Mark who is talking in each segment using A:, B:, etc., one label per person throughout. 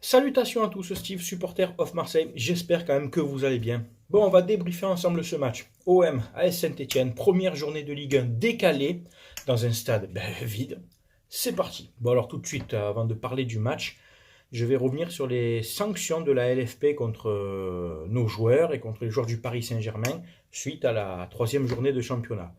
A: Salutations à tous, Steve, supporter of Marseille. J'espère quand même que vous allez bien. Bon, on va débriefer ensemble ce match. OM, AS Saint-Etienne, première journée de Ligue 1 décalée dans un stade vide. C'est parti. Bon, alors tout de suite, avant de parler du match, je vais revenir sur les sanctions de la LFP contre nos joueurs et contre les joueurs du Paris Saint-Germain suite à la troisième journée de championnat.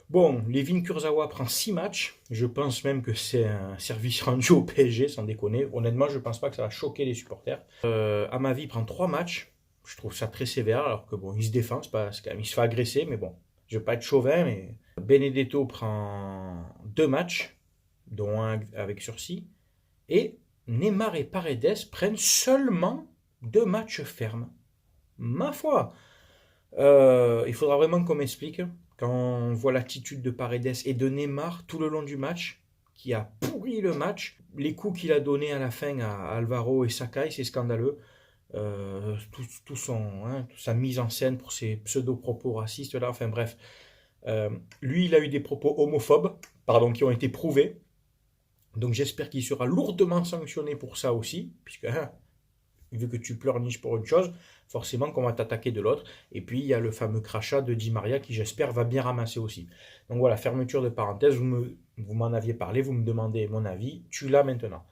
A: Bon, Levin Kurzawa prend 6 matchs. Je pense même que c'est un service rendu au PSG, sans déconner. Honnêtement, je pense pas que ça va choquer les supporters. Amavi prend 3 matchs. Je trouve ça très sévère, alors que bon, il se défend, c'est pas, quand même, il se fait agresser, mais bon, je veux pas être chauvin, mais Benedetto prend 2 matchs, dont un avec sursis, et Neymar et Paredes prennent seulement 2 matchs fermes. Ma foi, il faudra vraiment qu'on m'explique quand on voit l'attitude de Paredes et de Neymar tout le long du match, qui a pourri le match. Les coups qu'il a donnés à la fin à Alvaro et Sakai, c'est scandaleux. Toute sa mise en scène pour ses pseudo-propos racistes là, enfin bref. Lui, il a eu des propos homophobes, pardon, qui ont été prouvés. Donc j'espère qu'il sera lourdement sanctionné pour ça aussi, puisque vu que tu pleurniches pour une chose, forcément qu'on va t'attaquer de l'autre. Et puis il y a le fameux crachat de Di Maria qui, j'espère, va bien ramasser aussi. Donc voilà, fermeture de parenthèse, vous m'en aviez parlé, vous me demandez mon avis, tu l'as maintenant.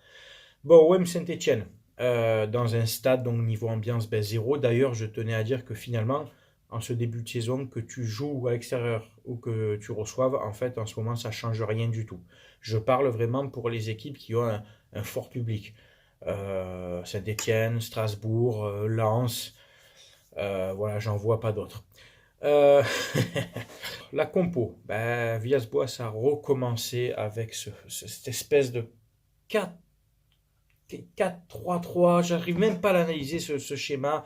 A: Bon, OM Saint-Etienne, dans un stade, donc niveau ambiance, zéro. D'ailleurs, je tenais à dire que finalement, en ce début de saison, que tu joues à l'extérieur ou que tu reçoives, en fait, en ce moment, ça ne change rien du tout. Je parle vraiment pour les équipes qui ont un fort public. Saint-Etienne, Strasbourg, Lens, voilà, j'en vois pas d'autres. Euh, la compo, Villas-Boas a recommencé avec cette espèce de 4-3-3, j'arrive même pas à l'analyser ce schéma.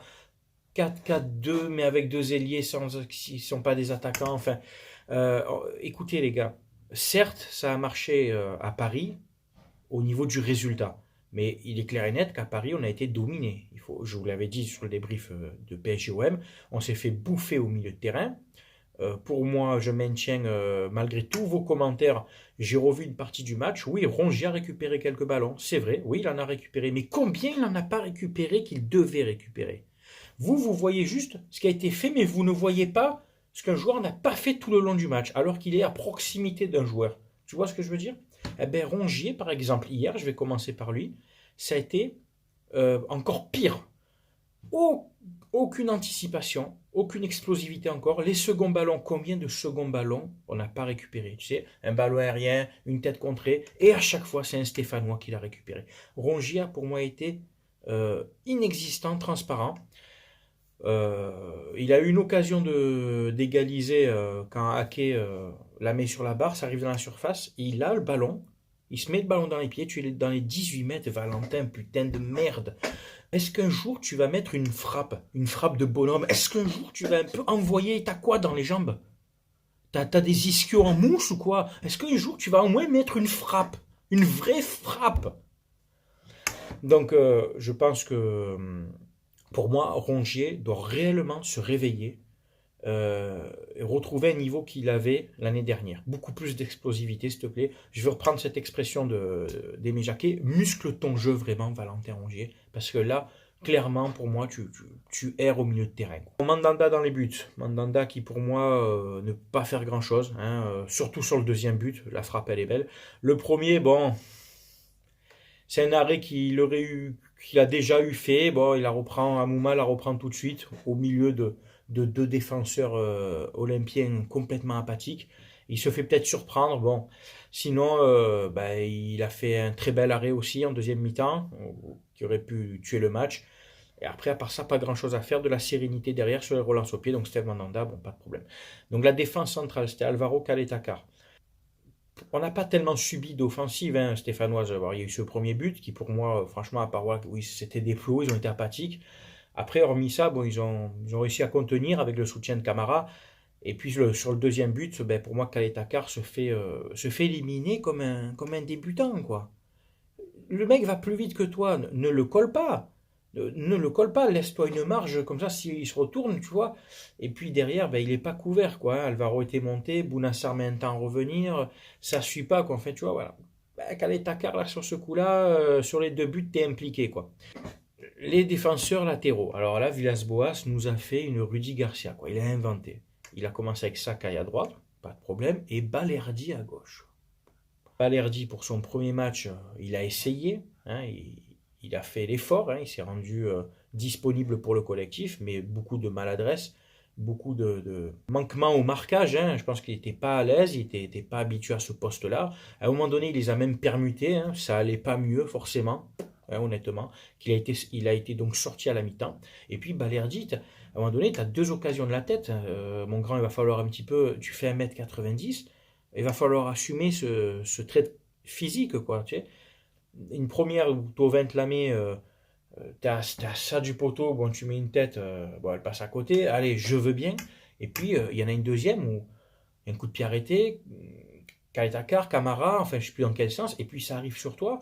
A: 4-4-2, mais avec deux ailiers qui ne sont pas des attaquants. Enfin, écoutez les gars, certes, ça a marché à Paris au niveau du résultat. Mais il est clair et net qu'à Paris, on a été dominé. Je vous l'avais dit sur le débrief de PSG-OM, on s'est fait bouffer au milieu de terrain. Pour moi, je maintiens, malgré tous vos commentaires, j'ai revu une partie du match. Oui, Rongier a récupéré quelques ballons, c'est vrai. Oui, il en a récupéré. Mais combien il n'en a pas récupéré qu'il devait récupérer? Vous voyez juste ce qui a été fait, mais vous ne voyez pas ce qu'un joueur n'a pas fait tout le long du match, alors qu'il est à proximité d'un joueur. Tu vois ce que je veux dire? Eh bien, Rongier, par exemple, hier, je vais commencer par lui, ça a été encore pire. Aucune anticipation, aucune explosivité encore. Les seconds ballons, combien de seconds ballons on n'a pas récupéré? Tu sais, un ballon aérien, une tête contrée, et à chaque fois, c'est un Stéphanois qui l'a récupéré. Rongier, pour moi, a été inexistant, transparent. Il a eu une occasion d'égaliser quand Ake la met sur la barre, ça arrive dans la surface, et il a le ballon, il se met le ballon dans les pieds, tu es dans les 18 mètres, Valentin, putain de merde. Est-ce qu'un jour tu vas mettre une frappe de bonhomme? Est-ce qu'un jour tu vas un peu envoyer, t'as quoi dans les jambes? T'as des ischios en mouche ou quoi? Est-ce qu'un jour tu vas au moins mettre une frappe? Une vraie frappe? Donc je pense que pour moi, Rongier doit réellement se réveiller et retrouver un niveau qu'il avait l'année dernière. Beaucoup plus d'explosivité, s'il te plaît. Je veux reprendre cette expression d'Aimé Jacquet. Muscle ton jeu vraiment, Valentin Rongier. Parce que là, clairement, pour moi, tu erres au milieu de terrain. Mandanda dans les buts. Mandanda qui, pour moi, ne peut pas faire grand-chose. Surtout sur le deuxième but. La frappe, elle est belle. Le premier, bon, c'est un arrêt qu'il a déjà eu fait. Bon, Amouma la reprend tout de suite au milieu de deux défenseurs olympiens complètement apathiques. Il se fait peut-être surprendre. Bon, sinon, il a fait un très bel arrêt aussi en deuxième mi-temps qui aurait pu tuer le match. Et après, à part ça, pas grand-chose à faire. De la sérénité derrière sur les relances au pied. Donc, Steve Mandanda, bon, pas de problème. Donc, la défense centrale, c'était Alvaro Caleta-Car. On n'a pas tellement subi d'offensive stéphanoise. Alors, il y a eu ce premier but qui, pour moi, franchement, à part oui, c'était des flots, ils ont été apathiques. Après, hormis ça, bon, ils ont réussi à contenir avec le soutien de Camara. Et puis sur le deuxième but, pour moi, Kaletakar se fait éliminer comme un débutant, quoi. Le mec va plus vite que toi, ne le colle pas. Ne le colle pas, laisse-toi une marge, comme ça, s'il se retourne, tu vois. Et puis derrière, il n'est pas couvert, quoi. Alvaro était monté, Bounassar met un temps à revenir, ça suit pas, quoi. En fait, tu vois, voilà. ben, Caleta-Car, là, sur ce coup-là, sur les deux buts, t'es impliqué, quoi. Les défenseurs latéraux. Alors là, Villas-Boas nous a fait une Rudy Garcia, quoi. Il a inventé. Il a commencé avec Sakai à droite, pas de problème, et Balerdi à gauche. Balerdi, pour son premier match, il a essayé, hein, il a fait l'effort, hein, il s'est rendu disponible pour le collectif, mais beaucoup de maladresse, beaucoup de manquement au marquage. Hein. Je pense qu'il n'était pas à l'aise, il n'était pas habitué à ce poste-là. À un moment donné, il les a même permutés, hein, ça allait pas mieux forcément, hein, honnêtement. Il a été donc sorti à la mi-temps. Et puis Balerdi, à un moment donné, tu as deux occasions de la tête. Hein. Mon grand, il va falloir un petit peu. Tu fais 1,90 m, il va falloir assumer ce trait physique, quoi. Tu sais. Une première où Thauvin te la met, t'as ça du poteau, bon, tu mets une tête, bon, elle passe à côté, allez, je veux bien. Et puis, il y en a une deuxième où il y a un coup de pied arrêté, Kaetakar, Camara, enfin, je ne sais plus dans quel sens, et puis ça arrive sur toi.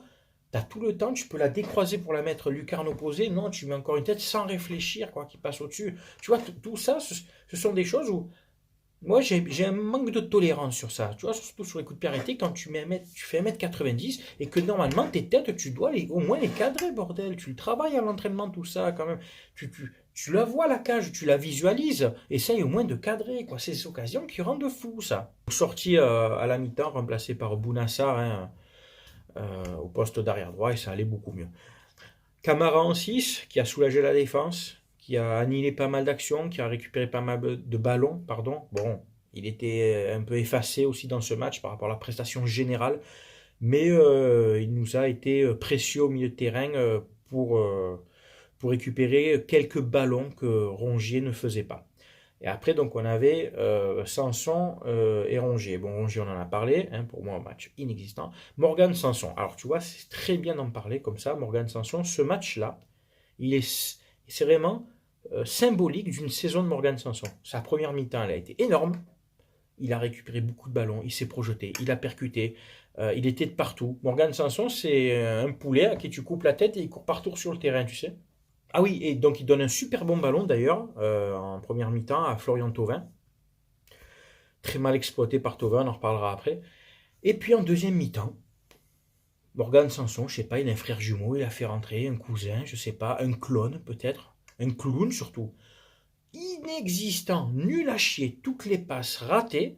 A: Tu as tout le temps, tu peux la décroiser pour la mettre lucarne opposée. Non, tu mets encore une tête sans réfléchir, quoi, qui passe au-dessus. Tu vois, tout ça, ce sont des choses où moi, j'ai un manque de tolérance sur ça. Tu vois, surtout sur les coups de pied arrêtés, quand tu fais 1,90 m et que normalement, tes têtes, tu dois au moins les cadrer, bordel. Tu le travailles à l'entraînement, tout ça, quand même. Tu la vois, la cage, tu la visualises. Essaye au moins de cadrer, quoi. C'est ces occasions qui rendent fou, ça. Sorti à la mi-temps, remplacé par Bounassar, hein, au poste d'arrière droit, et ça allait beaucoup mieux. Camara en 6, qui a soulagé la défense, qui a annihilé pas mal d'actions, qui a récupéré pas mal de ballons, pardon. Bon, il était un peu effacé aussi dans ce match par rapport à la prestation générale, mais il nous a été précieux au milieu de terrain pour récupérer quelques ballons que Rongier ne faisait pas. Et après, donc, on avait Sanson et Rongier. Bon, Rongier, on en a parlé, hein, pour moi, un match inexistant. Morgan Sanson. Alors, tu vois, c'est très bien d'en parler comme ça, Morgan Sanson. Ce match-là, c'est vraiment symbolique d'une saison de Morgan Sanson. Sa première mi-temps, elle a été énorme. Il a récupéré beaucoup de ballons, il s'est projeté, il a percuté, il était de partout. Morgan Sanson, c'est un poulet à qui tu coupes la tête et il court partout sur le terrain, tu sais. Ah oui, et donc il donne un super bon ballon d'ailleurs, en première mi-temps à Florian Thauvin. Très mal exploité par Thauvin, on en reparlera après. Et puis en deuxième mi-temps, Morgan Sanson, je sais pas, il a un frère jumeau, il a fait rentrer un cousin, je sais pas, un clone peut-être, un clown surtout. Inexistant, nul à chier, toutes les passes ratées,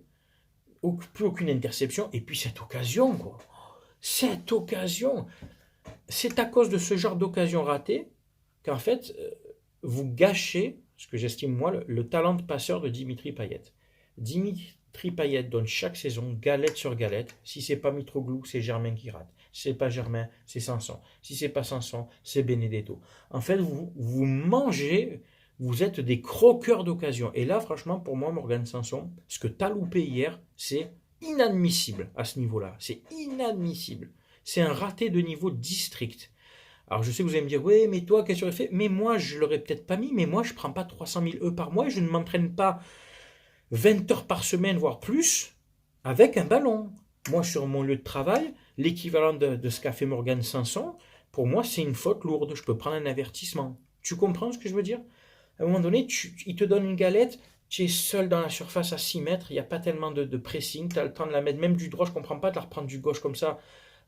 A: plus aucune interception, et puis cette occasion, quoi. Cette occasion, c'est à cause de ce genre d'occasion ratée qu'en fait, vous gâchez, ce que j'estime moi, le talent de passeur de Dimitri Payet. Dimitri Payet donne chaque saison, galette sur galette. Si c'est pas Mitroglou, c'est Germain qui rate. Si c'est pas Germain, c'est Sanson. Si c'est pas Sanson, c'est Benedetto. En fait, vous mangez, vous êtes des croqueurs d'occasion. Et là, franchement, pour moi, Morgan Sanson, ce que tu as loupé hier, c'est inadmissible à ce niveau-là. C'est inadmissible. C'est un raté de niveau district. Alors je sais que vous allez me dire, oui, mais toi, qu'est-ce que tu aurais fait? Mais moi, je l'aurais peut-être pas mis, mais moi, je prends pas 300 000 E par mois et je ne m'entraîne pas 20 heures par semaine, voire plus, avec un ballon. Moi, sur mon lieu de travail, l'équivalent de ce qu'a fait Morgan Sanson, pour moi, c'est une faute lourde. Je peux prendre un avertissement. Tu comprends ce que je veux dire? À un moment donné, il te donne une galette, tu es seul dans la surface à 6 mètres, il n'y a pas tellement de pressing, tu as le temps de la mettre, même du droit, je ne comprends pas de la reprendre du gauche comme ça.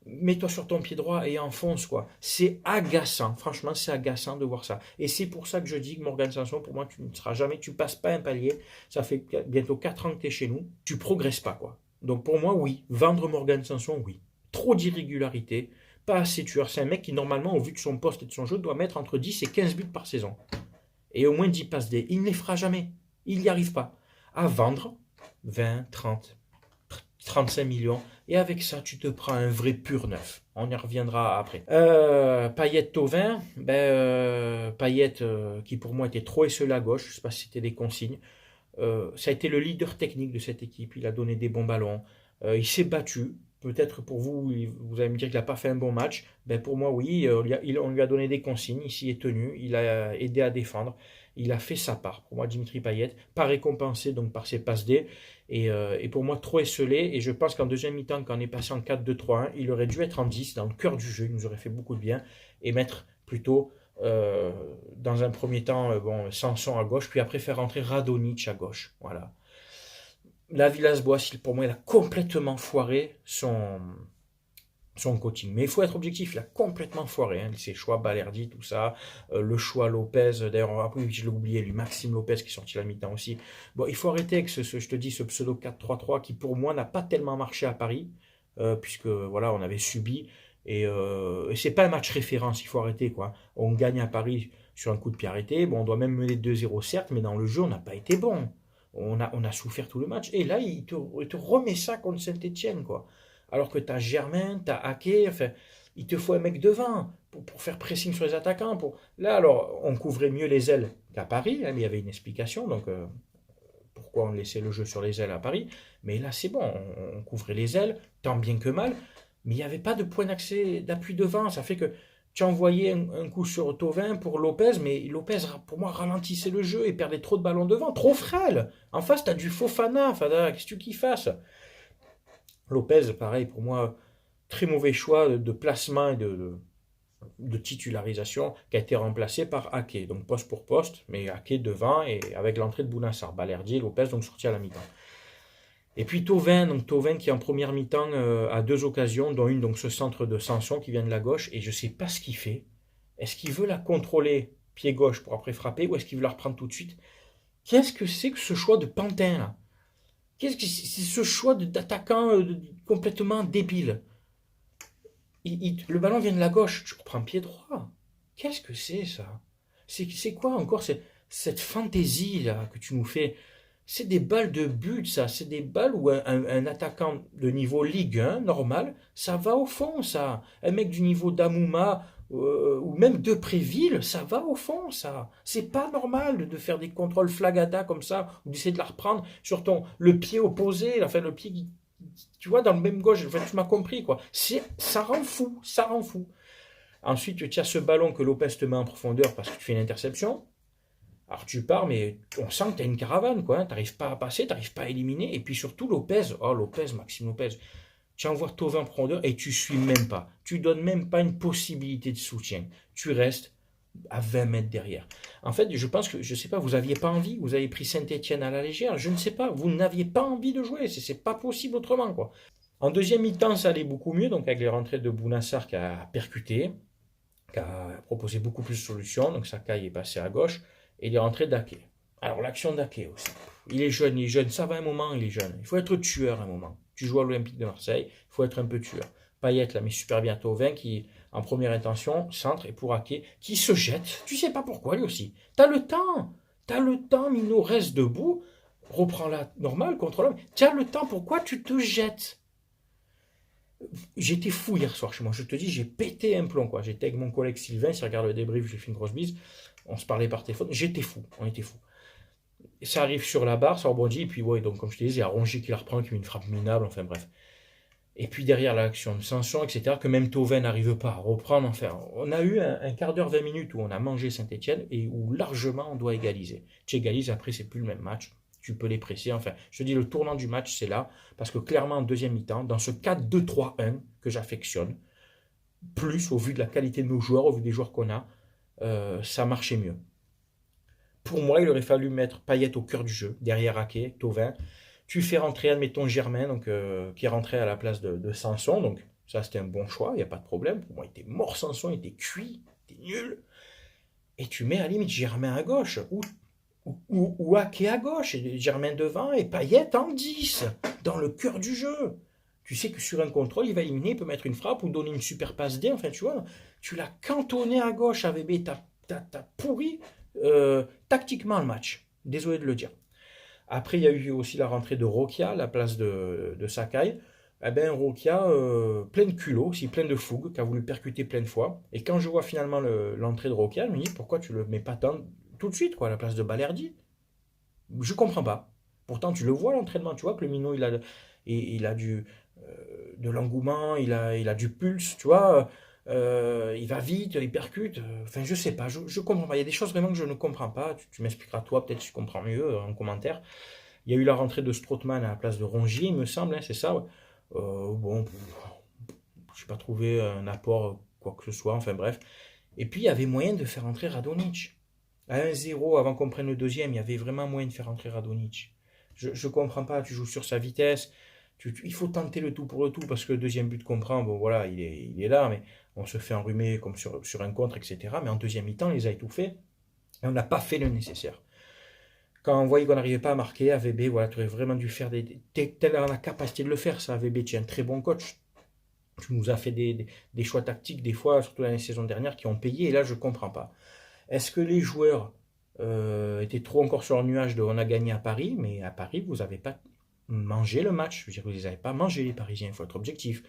A: Mets-toi sur ton pied droit et enfonce, quoi. C'est agaçant, franchement, c'est agaçant de voir ça. Et c'est pour ça que je dis que Morgan Sanson, pour moi, tu ne seras jamais, tu passes pas un palier. Ça fait bientôt 4 ans que tu es chez nous, tu progresses pas, quoi. Donc pour moi, oui, vendre Morgan Sanson, oui. Trop d'irrégularité, pas assez tueur. C'est un mec qui, normalement, au vu de son poste et de son jeu, doit mettre entre 10 et 15 buts par saison. Et au moins 10 passes D. Il ne les fera jamais. Il n'y arrive pas. À vendre 20, 30, 35 millions. Et avec ça, tu te prends un vrai pur neuf. On y reviendra après. Payet-Thauvin. Payet, qui pour moi était trop esselé à gauche. Je ne sais pas si c'était des consignes. Ça a été le leader technique de cette équipe. Il a donné des bons ballons. Il s'est battu. Peut-être pour vous, vous allez me dire qu'il n'a pas fait un bon match. Pour moi, oui, on lui a donné des consignes. Il s'y est tenu. Il a aidé à défendre. Il a fait sa part. Pour moi, Dimitri Payet, pas récompensé donc par ses passes D. Et pour moi, trop esselé. Et je pense qu'en deuxième mi-temps, quand on est passé en 4-2-3-1, il aurait dû être en 10, dans le cœur du jeu. Il nous aurait fait beaucoup de bien. Et mettre plutôt, dans un premier temps, Sanson à gauche. Puis après, faire rentrer Radonjic à gauche. Voilà. La Villas-Boas, pour moi, il a complètement foiré son coaching. Mais il faut être objectif, il a complètement foiré, hein, ses choix, Balerdi, tout ça, le choix Lopez, d'ailleurs, après, je l'ai oublié, lui, Maxime Lopez, qui est sorti à la mi-temps aussi. Bon, il faut arrêter avec je te dis, ce pseudo 4-3-3 qui, pour moi, n'a pas tellement marché à Paris, puisque, voilà, on avait subi, et c'est pas un match référence, il faut arrêter, quoi. On gagne à Paris sur un coup de pied arrêté, bon, on doit même mener 2-0, certes, mais dans le jeu, on n'a pas été bon. On a souffert tout le match. Et là, il te remet ça contre Saint-Etienne, quoi. Alors que tu as Germain, tu as Ake, enfin, il te faut un mec devant pour faire pressing sur les attaquants. Là, alors, on couvrait mieux les ailes qu'à Paris, hein, mais il y avait une explication, donc pourquoi on laissait le jeu sur les ailes à Paris. Mais là, c'est bon, on couvrait les ailes, tant bien que mal, mais il n'y avait pas de point d'appui devant. Ça fait que tu envoyais un coup sur Thauvin pour Lopez, mais Lopez, pour moi, ralentissait le jeu et perdait trop de ballons devant, trop frêle. En face, tu as du Fofana, qu'est-ce que tu qu'il fasse? Lopez, pareil, pour moi, très mauvais choix de placement et de titularisation qui a été remplacé par Ake, donc poste pour poste, mais Ake devant et avec l'entrée de Bounassar, Balerdi et Lopez donc sorti à la mi-temps. Et puis Thauvin qui en première mi-temps a deux occasions, dont une donc ce centre de Sanson qui vient de la gauche, et je ne sais pas ce qu'il fait. Est-ce qu'il veut la contrôler pied gauche pour après frapper, ou est-ce qu'il veut la reprendre tout de suite? Qu'est-ce que c'est que ce choix de Pantin là? Qu'est-ce que c'est ce choix d'attaquant complètement débile? Le ballon vient de la gauche, tu reprends pied droit. Qu'est-ce que c'est ça? C'est quoi encore cette fantaisie là que tu nous fais? C'est des balles de but, ça. C'est des balles où un attaquant de niveau Ligue 1, normal, ça va au fond, ça. Un mec du niveau d'Amouma ou même de Préville, ça va au fond, ça. C'est pas normal de faire des contrôles flagada comme ça, ou d'essayer de la reprendre sur le pied opposé, enfin le pied qui, tu vois, dans le même gauche. Enfin, tu m'as compris, quoi. Ça rend fou, ça rend fou. Ensuite, tu as ce ballon que Lopez te met en profondeur parce que tu fais une interception. Alors tu pars, mais on sent que tu as une caravane, quoi. Hein. Tu n'arrives pas à passer, tu n'arrives pas à éliminer. Et puis surtout, Lopez, Maxime Lopez, tu envoies Thauvin en profondeur et tu suis même pas. Tu donnes même pas une possibilité de soutien. Tu restes à 20 mètres derrière. En fait, je pense que, je ne sais pas, vous n'aviez pas envie, vous avez pris Saint-Etienne à la légère, je ne sais pas, vous n'aviez pas envie de jouer, c'est pas possible autrement, quoi. En deuxième mi-temps, ça allait beaucoup mieux, donc avec les rentrées de Bounassar qui a percuté, qui a proposé beaucoup plus de solutions, donc Sakai est passé à gauche, et les rentrées d'Ake. Alors l'action d'Ake aussi. Il est jeune, ça va un moment, il est jeune. Il faut être tueur un moment. Tu joues à l'Olympique de Marseille, il faut être un peu tueur. Payet là, mais super bien Thauvin qui, en première intention, centre et pour Ake, qui se jette. Tu sais pas pourquoi lui aussi. T'as le temps, Mino, reste debout, reprends la normale contre l'homme. T'as le temps, pourquoi tu te jettes? J'étais fou hier soir chez moi, je te dis, j'ai pété un plomb, quoi. J'étais avec mon collègue Sylvain, s'il regarde le débrief, je lui fais une grosse bise. On se parlait par téléphone, j'étais fou, on était fou. Et ça arrive sur la barre, ça rebondit, et puis ouais, donc comme je te disais, il y a Rongier qui la reprend, qui met une frappe minable, enfin bref. Et puis derrière l'action de Sanson, etc., que même Thauvin n'arrive pas à reprendre, enfin, on a eu un quart d'heure, 20 minutes où on a mangé Saint-Etienne et où largement on doit égaliser. Tu égalises, après c'est plus le même match, tu peux les presser, enfin, je te dis, le tournant du match, c'est là, parce que clairement en deuxième mi-temps, dans ce 4-2-3-1 que j'affectionne, plus au vu de la qualité de nos joueurs, au vu des joueurs qu'on a, ça marchait mieux. Pour moi, il aurait fallu mettre Payet au cœur du jeu, derrière Ake, Thauvin. Tu fais rentrer, admettons, Germain, donc, qui est rentré à la place de Sanson. Donc, ça, c'était un bon choix, il n'y a pas de problème. Pour moi, il était mort, Sanson, il était cuit, il était nul. Et tu mets à la limite Germain à gauche, ou Ake à gauche, et Germain devant, et Payet en 10, dans le cœur du jeu. Tu sais que sur un contrôle, il va éliminer, il peut mettre une frappe ou donner une super passe D. Enfin, tu vois, tu l'as cantonné à gauche, AVB, t'as pourri tactiquement le match. Désolé de le dire. Après, il y a eu aussi la rentrée de Rokia à la place de Sakai. Eh ben, Rokia, plein de culot, aussi plein de fougue, qui a voulu percuter plein de fois. Et quand je vois finalement l'entrée de Rokia, je me dis pourquoi tu le mets pas tout de suite, quoi, à la place de Balerdi? Je comprends pas. Pourtant, tu le vois à l'entraînement, tu vois que le minot, il a de l'engouement, il a du pulse, tu vois. Il va vite, il percute. Enfin, je sais pas, je comprends pas. Il y a des choses vraiment que je ne comprends pas. Tu m'expliqueras toi, peut-être tu comprends mieux en commentaire. Il y a eu la rentrée de Strootman à la place de Rongier, il me semble, hein, c'est ça. Ouais. Bon, je n'ai pas trouvé un apport, quoi que ce soit, enfin bref. Et puis, il y avait moyen de faire entrer Radonjic. À 1-0, avant qu'on prenne le deuxième, il y avait vraiment moyen de faire entrer Radonjic. Je ne comprends pas, tu joues sur sa vitesse, Il faut tenter le tout pour le tout parce que le deuxième but qu'on prend, bon voilà, il est là, mais on se fait enrhumer comme sur un contre, etc. Mais en deuxième mi-temps, on les a étouffés et on n'a pas fait le nécessaire. Quand on voyait qu'on n'arrivait pas à marquer, AVB, voilà, tu aurais vraiment dû faire t'es dans la capacité de le faire, ça, AVB, tu es un très bon coach. Tu nous as fait des choix tactiques, des fois, surtout la saison dernière, qui ont payé, et là, je ne comprends pas. Est-ce que les joueurs étaient trop encore sur le nuage de on a gagné à Paris, mais à Paris, vous n'avez pas mangé le match. Je veux dire, vous ne les avez pas mangés, les Parisiens, il faut être objectif.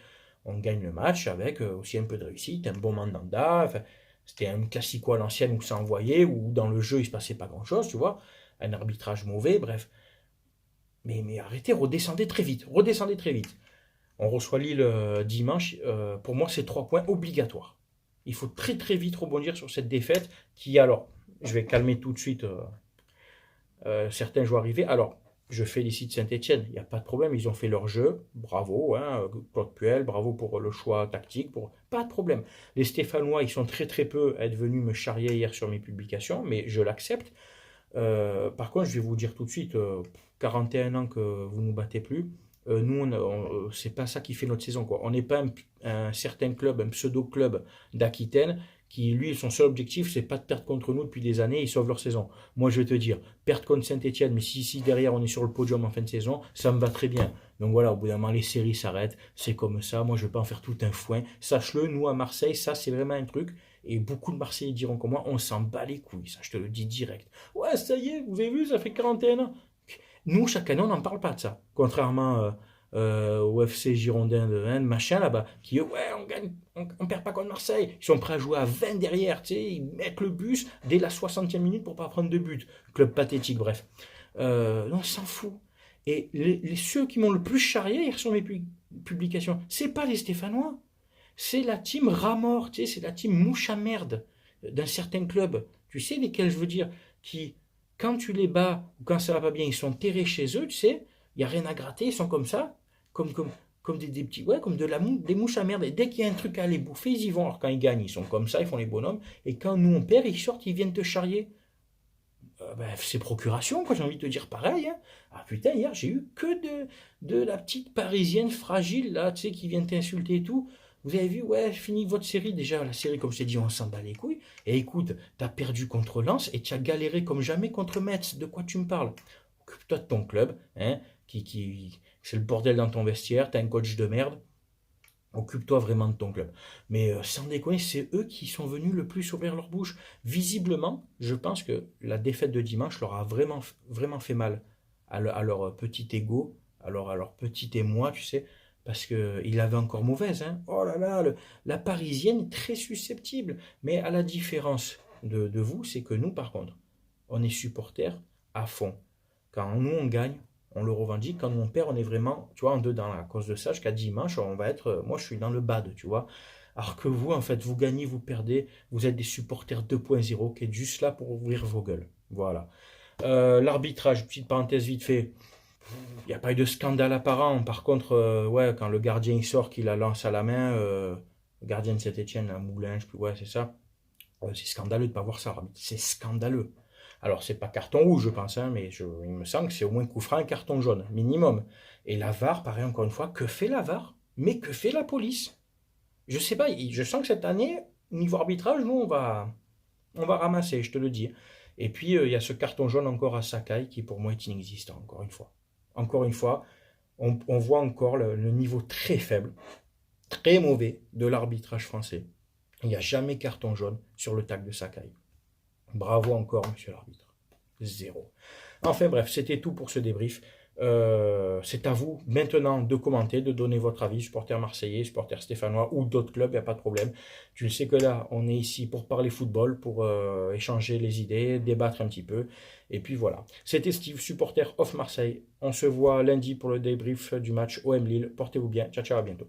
A: On gagne le match avec aussi un peu de réussite, un bon mandanda. Enfin, c'était un classico à l'ancienne où ça envoyait, où dans le jeu, il ne se passait pas grand-chose, tu vois. Un arbitrage mauvais, bref. Mais arrêtez, redescendez très vite. Redescendez très vite. On reçoit Lille dimanche. Pour moi, c'est 3 points obligatoires. Il faut très très vite rebondir sur cette défaite qui, alors, je vais calmer tout de suite certains joueurs arrivés. Alors, je félicite Saint-Etienne, il n'y a pas de problème, ils ont fait leur jeu, bravo, hein, Claude Puel, bravo pour le choix tactique, pas de problème. Les Stéphanois, ils sont très très peu à être venus me charrier hier sur mes publications, mais je l'accepte. Par contre, je vais vous dire tout de suite, 41 ans que vous ne nous battez plus. Nous, c'est pas ça qui fait notre saison, quoi. On n'est pas un certain club, un pseudo-club d'Aquitaine qui, lui, son seul objectif, c'est pas de perdre contre nous depuis des années, ils sauvent leur saison. Moi, je vais te dire, perdre contre Saint-Etienne, mais si derrière on est sur le podium en fin de saison, ça me va très bien. Donc voilà, au bout d'un moment, les séries s'arrêtent, c'est comme ça. Moi, je vais pas en faire tout un foin. Sache-le, nous, à Marseille, ça, c'est vraiment un truc. Et beaucoup de Marseillais diront comme moi, on s'en bat les couilles, ça, je te le dis direct. Ouais, ça y est, vous avez vu, ça fait 41 ans. Nous, chaque année, on n'en parle pas de ça. Contrairement au FC Girondin de Rennes, machin là-bas, qui, ouais, on gagne, on perd pas contre Marseille. Ils sont prêts à jouer à 20 derrière, tu sais, ils mettent le bus dès la 60e minute pour pas prendre de but. Club pathétique, bref. On s'en fout. Et ceux qui m'ont le plus charrié hier sur mes publications, c'est pas les Stéphanois. C'est la team Ramor, tu sais, c'est la team mouche à merde d'un certain club. Tu sais lesquels je veux dire, qui quand tu les bats ou quand ça va pas bien, ils sont terrés chez eux, tu sais, il n'y a rien à gratter, ils sont comme ça, comme des petits, ouais, comme des mouches à merde. Et dès qu'il y a un truc à aller bouffer, ils y vont. Alors quand ils gagnent, ils sont comme ça, ils font les bonhommes. Et quand nous on perd, ils sortent, ils viennent te charrier. C'est procuration, quoi, j'ai envie de te dire pareil. Hein. Ah putain, hier j'ai eu que de la petite parisienne fragile, là, tu sais, qui vient t'insulter et tout. Vous avez vu, ouais, fini votre série. Déjà, la série, comme je t'ai dit, on s'en bat les couilles. Et écoute, t'as perdu contre Lens et tu as galéré comme jamais contre Metz. De quoi tu me parles? Occupe-toi de ton club, hein, c'est le bordel dans ton vestiaire, t'as un coach de merde. Occupe-toi vraiment de ton club. Mais sans déconner, c'est eux qui sont venus le plus ouvrir leur bouche. Visiblement, je pense que la défaite de dimanche leur a vraiment, vraiment fait mal à leur petit ego, à leur petit émoi, tu sais, parce qu'il avait encore mauvaise. Hein. Oh là là, la Parisienne est très susceptible. Mais à la différence de vous, c'est que nous, par contre, on est supporters à fond. Quand nous, on gagne, on le revendique. Quand on perd, on est vraiment, tu vois, en dedans. À cause de ça, jusqu'à dimanche, on va être. Moi, je suis dans le bad, tu vois. Alors que vous, en fait, vous gagnez, vous perdez. Vous êtes des supporters 2.0 qui est juste là pour ouvrir vos gueules. Voilà. L'arbitrage, petite parenthèse vite fait. Il n'y a pas eu de scandale apparent. Par contre, ouais, quand le gardien il sort, qu'il la lance à la main, le gardien de Saint-Etienne, un Moulin, je sais plus, ouais, c'est ça. C'est scandaleux de ne pas voir ça. C'est scandaleux. Alors, c'est pas carton rouge, je pense, hein, mais il me semble que c'est au moins coup franc et carton jaune, minimum. Et la VAR, pareil, encore une fois, que fait la VAR? Mais que fait la police? Je sais pas, je sens que cette année, niveau arbitrage, nous, on va ramasser, je te le dis. Et puis, il y a ce carton jaune encore à Sakai qui, pour moi, est inexistant, encore une fois. Encore une fois, on voit encore le niveau très faible, très mauvais de l'arbitrage français. Il n'y a jamais carton jaune sur le tacle de Sakai. Bravo encore, monsieur l'arbitre. Zéro. Enfin bref, c'était tout pour ce débrief. C'est à vous maintenant de commenter, de donner votre avis, supporter marseillais, supporter stéphanois ou d'autres clubs, il n'y a pas de problème. Tu le sais que là, on est ici pour parler football, pour échanger les idées, débattre un petit peu. Et puis voilà. C'était Steve, supporter of Marseille. On se voit lundi pour le débrief du match OM Lille. Portez-vous bien. Ciao, ciao, à bientôt.